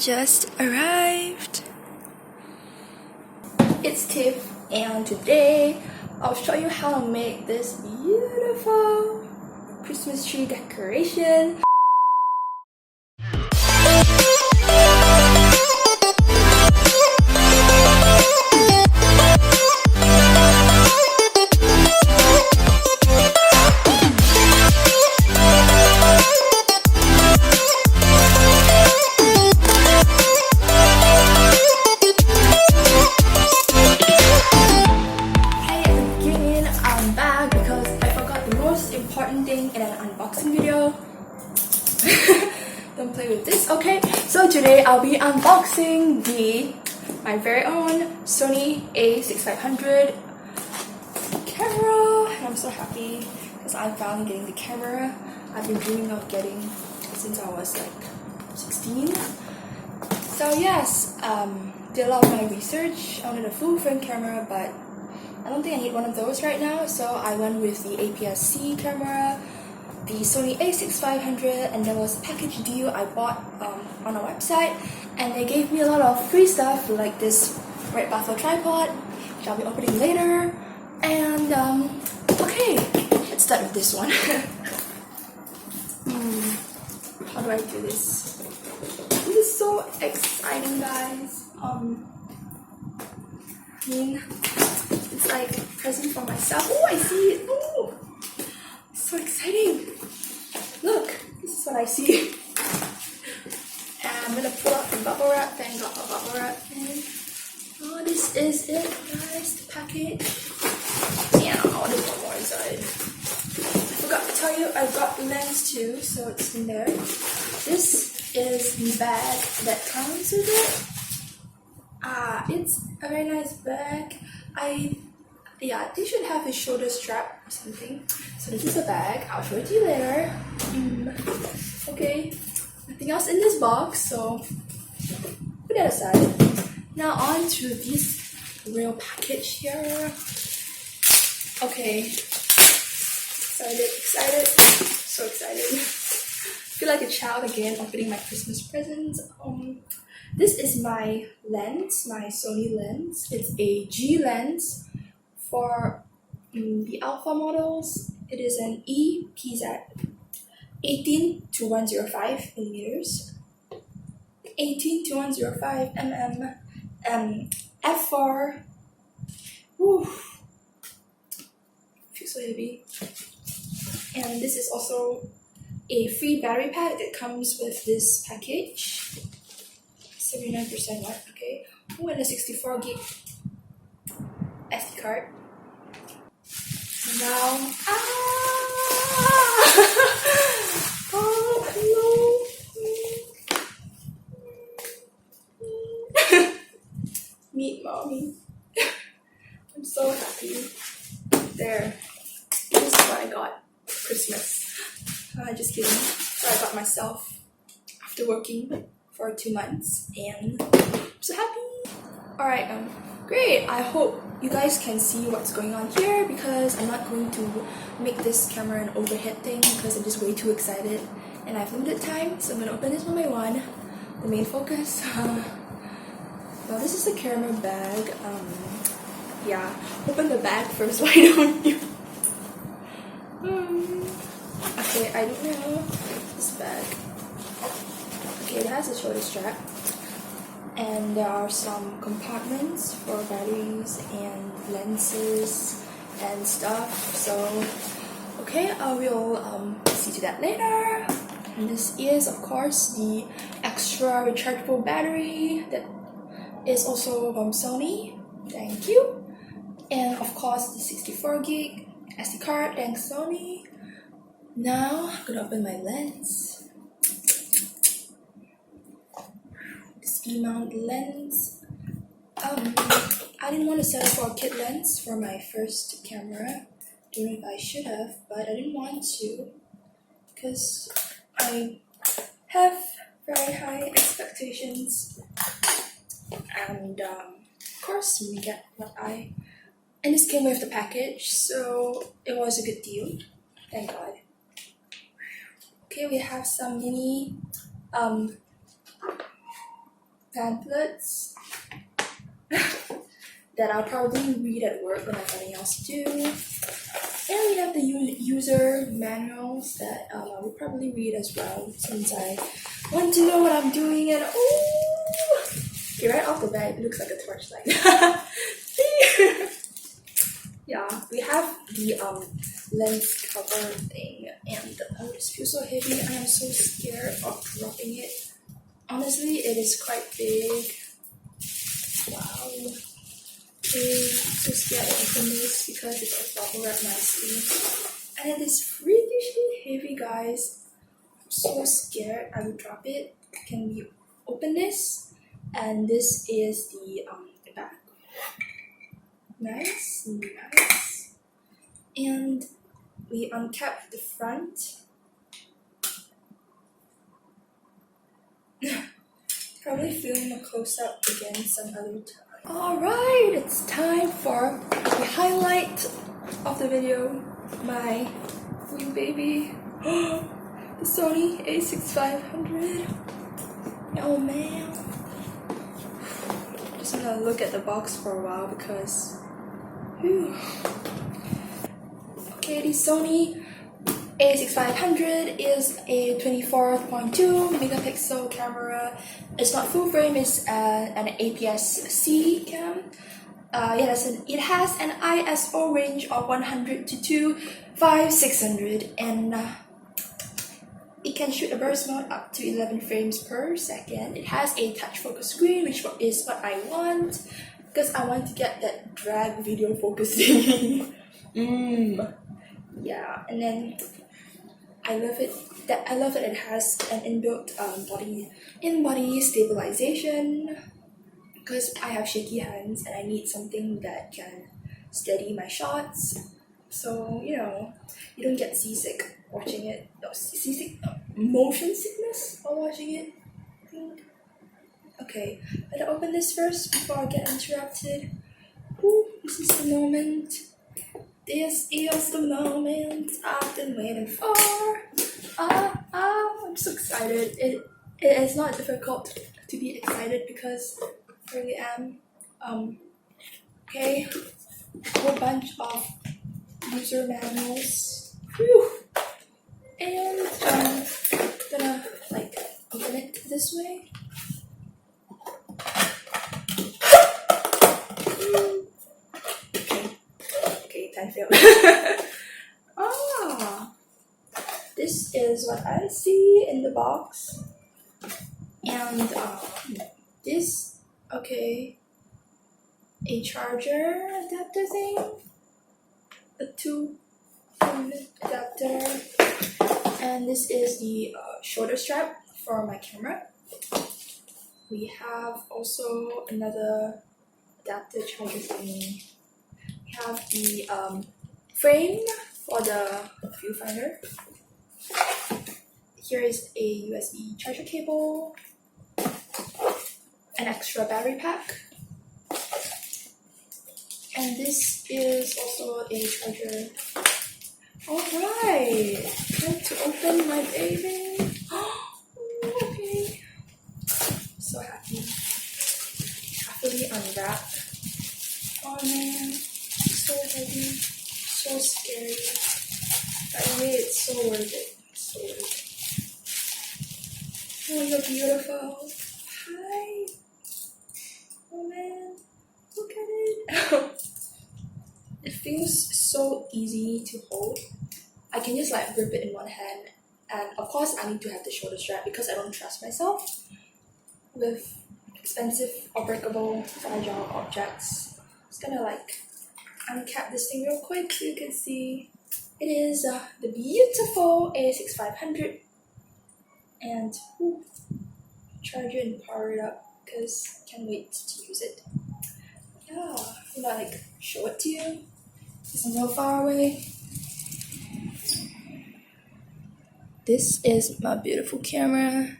just arrived. It's Tiff, and today I'll show you how to make this beautiful Christmas tree decoration. Important thing in an unboxing video. Don't play with this, okay? So today I'll be unboxing my very own Sony A6500 camera, and I'm so happy because I'm finally getting the camera I've been dreaming of getting since I was like 16. So yes, did a lot of my research. I wanted a full frame camera, but I don't think I need one of those right now, so I went with the APS-C camera, the Sony A6500, and there was a package deal I bought on a website, and they gave me a lot of free stuff like this red buffalo tripod, which I'll be opening later. And okay, let's start with this one. How do I do this? This is so exciting, guys. It's like a present for myself. Oh, I see it. Oh, so exciting. Look, this is what I see. And I'm gonna pull out the bubble wrap. Thank God for bubble wrap. And oh, this is it, guys. The package. Yeah, there's one more inside. I forgot to tell you, I got lens too, so it's in there. This is the bag that comes with it. It's a very nice bag. They should have a shoulder strap or something. So this is a bag. I'll show it to you later. Okay, nothing else in this box, so put that aside. Now on to this real package here. Okay, excited, so excited. I feel like a child again opening my Christmas presents. This is my lens, my Sony lens. It's a G lens for the alpha models. It is an EPZ 18-105mm, 18-105mm, f4. Whew, feels so heavy. And this is also a free battery pack that comes with this package. 79% what? Okay. Oh, and a 64 gig SD card. Now, oh no! Meet mommy. I'm so happy. There. This is what I got for Christmas. Just kidding. So I got myself after working for 2 months, and I'm so happy. Alright, great. I hope you guys can see what's going on here, because I'm not going to make this camera an overhead thing because I'm just way too excited and I have limited time. So I'm gonna open this one by one. The main focus. Well, this is the camera bag. Yeah, open the bag first. Why don't you? Okay, I don't know this bag. Okay, it has a shoulder strap, and there are some compartments for batteries and lenses and stuff. So, okay, I will see to that later. And this is, of course, the extra rechargeable battery that is also from Sony. Thank you. And of course, the 64 gig SD card. Thanks, Sony. Now I'm gonna open my lens. E-mount lens. I didn't want to settle for a kit lens for my first camera. Don't know if I should have, but I didn't want to because I have very high expectations, and of course you get what I. And this came with the package, so it was a good deal. Thank God. Okay, we have some mini pamphlets that I'll probably read at work when I have nothing else to do. And we have the user manuals that I will probably read as well, since I want to know what I'm doing. And oh, okay, right off the bat, it looks like a torchlight. Yeah, we have the lens cover thing, and oh, this feels so heavy, and I'm so scared of dropping it. Honestly, it is quite big. Wow. I'm so scared to open this because it will bubble wrap nicely. And it is freakishly heavy, guys. I'm so scared I will drop it. Can we open this? And this is the back. Nice. And we uncap the front. Probably film a close-up again some other time. Alright, it's time for the highlight of the video. My new baby. The Sony A6500. Oh man. Just gonna look at the box for a while because okay, the Sony A6500 is a 24.2 megapixel camera. It's not full frame, it's an APS-C cam. It has an ISO range of 100 to 25600, and it can shoot a burst mode up to 11 frames per second. It has a touch focus screen, which is what I want, because I want to get that drag video focusing. Yeah, and then I love it that it has an inbuilt in-body stabilization, because I have shaky hands and I need something that can steady my shots, so you know, you don't get seasick watching it. Motion sickness while watching it. Okay, let's open this first before I get interrupted. Ooh, this is the moment. This is the moment I've been waiting for. I'm so excited. It is not difficult to be excited because I really am. Okay, a whole bunch of user manuals. Whew. And I'm gonna open it this way. Okay, time failed. This is what I see in the box. And this, okay, a charger adapter thing, a 2-pin adapter, and this is the shoulder strap for my camera. We have also another adapter charger thing. We have the frame for the viewfinder. Here is a USB charger cable, an extra battery pack, and this is also a charger. Alright, time to open my baby. Okay, so happy. Happily unwrapped. Oh man, so heavy, so scary. But anyway, it's so worth it. So worth it. Oh, you're beautiful. Hi. Oh man, look at it. It feels so easy to hold. I can just grip it in one hand, and of course I need to have the shoulder strap because I don't trust myself with expensive or breakable fragile objects. I'm just gonna uncap this thing real quick so you can see. It is the beautiful A6500, and charge it and power it up because I can't wait to use it. Yeah, I'm gonna show it to you because I'm real far away. This is my beautiful camera,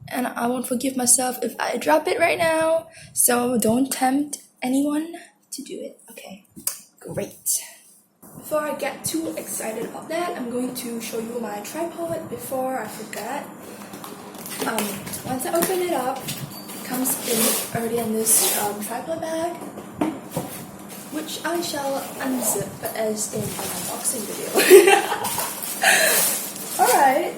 and I won't forgive myself if I drop it right now, so don't tempt anyone to do it. Okay, great. Before I get too excited about that, I'm going to show you my tripod before I forget. Once I open it up, it comes already in this tripod bag, which I shall unzip as in an unboxing video. Alright,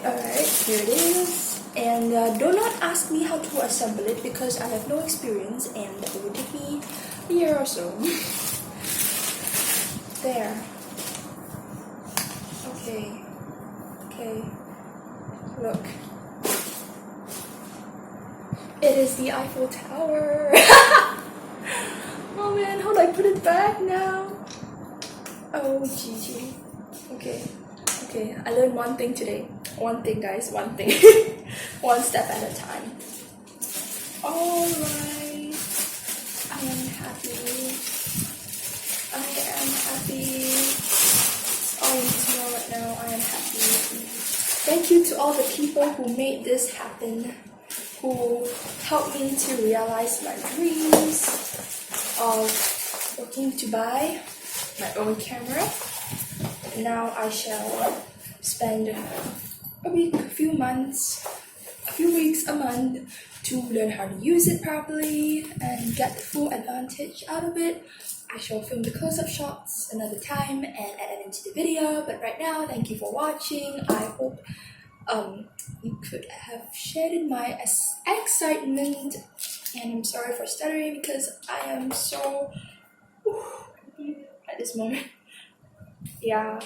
here it is. And do not ask me how to assemble it because I have no experience and it will take me a year or so. There. Okay. Look. It is the Eiffel Tower. Oh man, how do I put it back now? Oh GG. Okay, I learned one thing today. One thing, guys, one thing. One step at a time. Alright. I am happy. All you need to know right now, I am happy. Thank you to all the people who made this happen, who helped me to realize my dreams of looking to buy my own camera. Now I shall spend a few weeks, a month to learn how to use it properly and get the full advantage out of it. I shall film the close-up shots another time and add it into the video, but right now, thank you for watching. I hope you could have shared my excitement, and I'm sorry for stuttering because I am so at this moment. Yeah.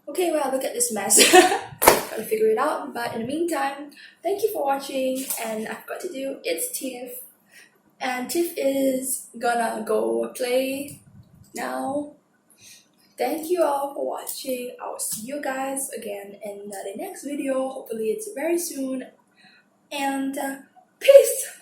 Okay, well, look at this mess. Gotta figure it out, but in the meantime, thank you for watching, and I've got to do, it's Tiff. And Tiff is gonna go play now. Thank you all for watching. I will see you guys again in the next video. Hopefully it's very soon. And peace!